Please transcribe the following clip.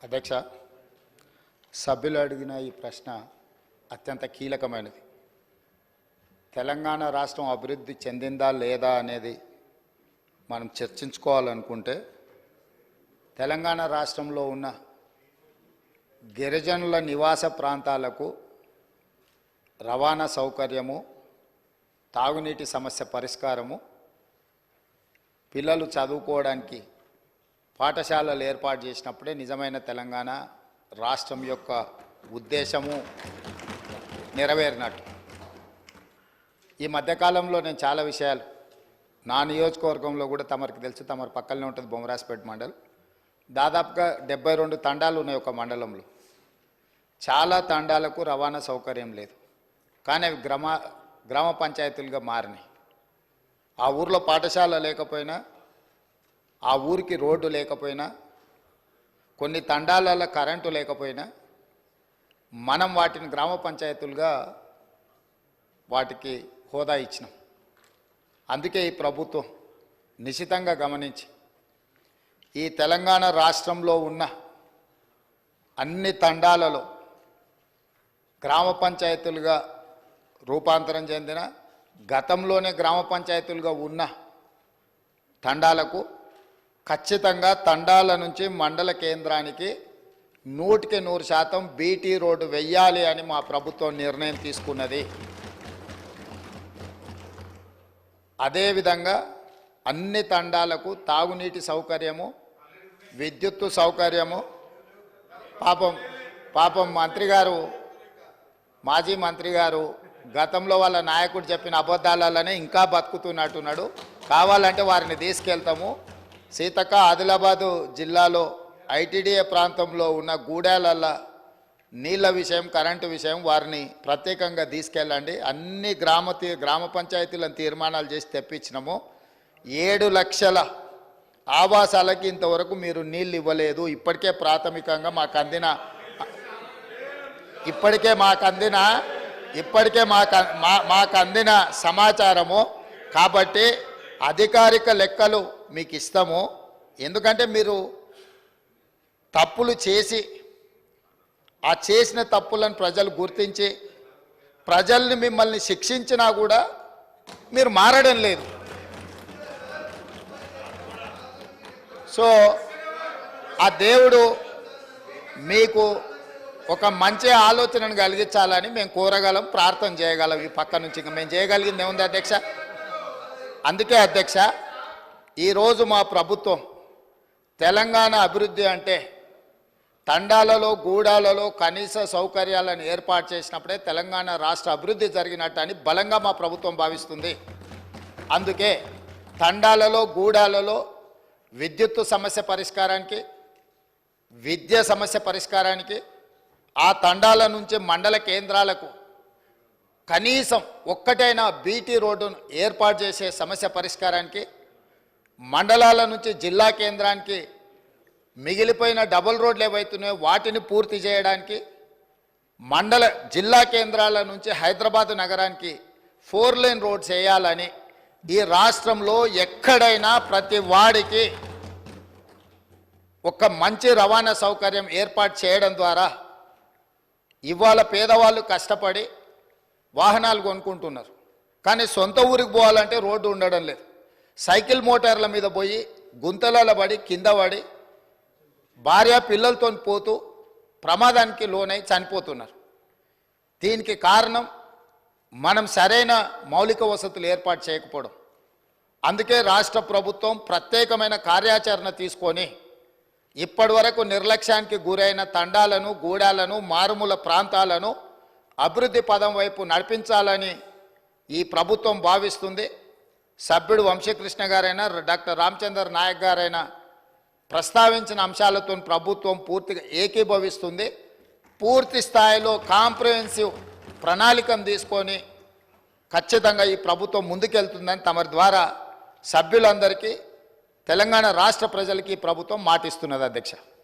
అధ్యక్ష, సభ్యులు అడిగిన ఈ ప్రశ్న అత్యంత కీలకమైనది. తెలంగాణ రాష్ట్రం అభివృద్ధి చెందిందా లేదా అనేది మనం చర్చించుకోవాలనుకుంటే తెలంగాణ రాష్ట్రంలో ఉన్న గిరిజనుల నివాస ప్రాంతాలకు రవాణా సౌకర్యము, తాగునీటి సమస్య పరిష్కారము, పిల్లలు చదువుకోవడానికి పాఠశాలలు ఏర్పాటు చేసినప్పుడే నిజమైన తెలంగాణ రాష్ట్రం యొక్క ఉద్దేశము నెరవేరినట్టు. ఈ మధ్యకాలంలో నేను చాలా విషయాలు నా నియోజకవర్గంలో కూడా తమరికి తెలుసు, తమరి పక్కనే ఉంటుంది బొమ్మరాజపేట మండలం. దాదాపుగా 72 తండాలు ఉన్నాయి ఒక మండలంలో. చాలా తండాలకు రవాణా సౌకర్యం లేదు, కానీ అవి గ్రామ పంచాయతీలుగా మారినాయి. ఆ ఊర్లో పాఠశాల లేకపోయినా, ఆ ఊరికి రోడ్డు లేకపోయినా, కొన్ని తండాలలో కరెంటు లేకపోయినా మనం వాటిని గ్రామ పంచాయతీలుగా వాటికి హోదా ఇచ్చినాం. అందుకే ఈ ప్రభుత్వం నిశితంగా గమనించి ఈ తెలంగాణ రాష్ట్రంలో ఉన్న అన్ని తండాలలో గ్రామ పంచాయతీలుగా రూపాంతరం చెందిన, గతంలోనే గ్రామ పంచాయతీలుగా ఉన్న తండాలకు ఖచ్చితంగా తండాల నుంచి మండల కేంద్రానికి 100% బీటీ రోడ్డు వెయ్యాలి అని మా ప్రభుత్వం నిర్ణయం తీసుకున్నది. అదేవిధంగా అన్ని తండాలకు తాగునీటి సౌకర్యము, విద్యుత్తు సౌకర్యము. పాపం మంత్రి గారు, మాజీ మంత్రి గారు గతంలో వాళ్ళ నాయకుడు చెప్పిన అబద్ధాలనే ఇంకా బతుకుతున్నట్టున్నాడు. కావాలంటే వారిని తీసుకెళ్తాము. సీతక్క, ఆదిలాబాదు జిల్లాలో ఐటీడీఏ ప్రాంతంలో ఉన్న గూడాలల్ల నీళ్ళ విషయం, కరెంటు విషయం వారిని ప్రత్యేకంగా తీసుకెళ్ళండి. అన్ని గ్రామ పంచాయతీలను తీర్మానాలు చేసి తెప్పించినాము. 7 లక్షల ఆవాసాలకి ఇంతవరకు మీరు నీళ్ళు ఇవ్వలేదు. ఇప్పటికే ప్రాథమికంగా మాకు అందిన సమాచారము. కాబట్టి అధికారిక లెక్కలు మీకు ఇస్తాము. ఎందుకంటే మీరు తప్పులు చేసి ఆ చేసిన తప్పులను ప్రజలు గుర్తించి ప్రజల్ని మిమ్మల్ని శిక్షించినా కూడా మీరు మారడం లేదు. సో ఆ దేవుడు మీకు ఒక మంచి ఆలోచనను కలిగించాలని మేము కోరగలం, ప్రార్థన చేయగలం. ఈ పక్క నుంచి ఇంకా మేము చేయగలిగింది ఏముంది అధ్యక్ష? అందుకే అధ్యక్ష, ఈరోజు మా ప్రభుత్వం తెలంగాణ అభివృద్ధి అంటే తండాలలో, గూడాలలో కనీస సౌకర్యాలను ఏర్పాటు చేసినప్పుడే తెలంగాణ రాష్ట్ర అభివృద్ధి జరిగినట్టు అని బలంగా మా ప్రభుత్వం భావిస్తుంది. అందుకే తండాలలో, గూడాలలో విద్యుత్తు సమస్య పరిష్కారానికి, విద్య సమస్య పరిష్కారానికి, ఆ తండాల నుంచి మండల కేంద్రాలకు కనీసం ఒక్కటైనా బీటీ రోడ్డును ఏర్పాటు చేసే సమస్య పరిష్కారానికి, మండలాల నుంచి జిల్లా కేంద్రానికి మిగిలిపోయిన డబుల్ రోడ్లు ఏవైతున్నాయో వాటిని పూర్తి చేయడానికి, జిల్లా కేంద్రాల నుంచి హైదరాబాద్ నగరానికి 4 లేన్ రోడ్స్ వేయాలని ఈ రాష్ట్రంలో ఎక్కడైనా ప్రతి వాడికి ఒక మంచి రవాణా సౌకర్యం ఏర్పాటు చేయడం ద్వారా ఇవాళ పేదవాళ్ళు కష్టపడి వాహనాలు కొనుక్కుంటున్నారు, కానీ సొంత ఊరికి పోవాలంటే రోడ్డు ఉండడం లేదు. సైకిల్ మోటార్ల మీద పోయి గుంతలలో పడి కింద పడి భార్య పిల్లలతో పోతూ ప్రమాదానికి లోనై చనిపోతున్నారు. దీనికి కారణం మనం సరైన మౌలిక వసతులు ఏర్పాటు చేయకపోవడం. అందుకే రాష్ట్ర ప్రభుత్వం ప్రత్యేకమైన కార్యాచరణ తీసుకొని ఇప్పటి వరకు నిర్లక్ష్యానికి గురైన తండాలను, గూడాలను, మారుమూల ప్రాంతాలను అభివృద్ధి పదం వైపు నడిపించాలని ఈ ప్రభుత్వం భావిస్తుంది. సభ్యుడు వంశీకృష్ణ గారైనా, డాక్టర్ రామచంద్ర నాయక్ గారైనా ప్రస్తావించిన అంశాలతో ప్రభుత్వం పూర్తిగా ఏకీభవిస్తుంది. పూర్తి స్థాయిలో కాంప్రహెన్సివ్ ప్రణాళికను తీసుకొని ఖచ్చితంగా ఈ ప్రభుత్వం ముందుకెళ్తుందని తమరి ద్వారా సభ్యులందరికీ, తెలంగాణ రాష్ట్ర ప్రజలకి ప్రభుత్వం మాటిస్తున్నది అధ్యక్ష.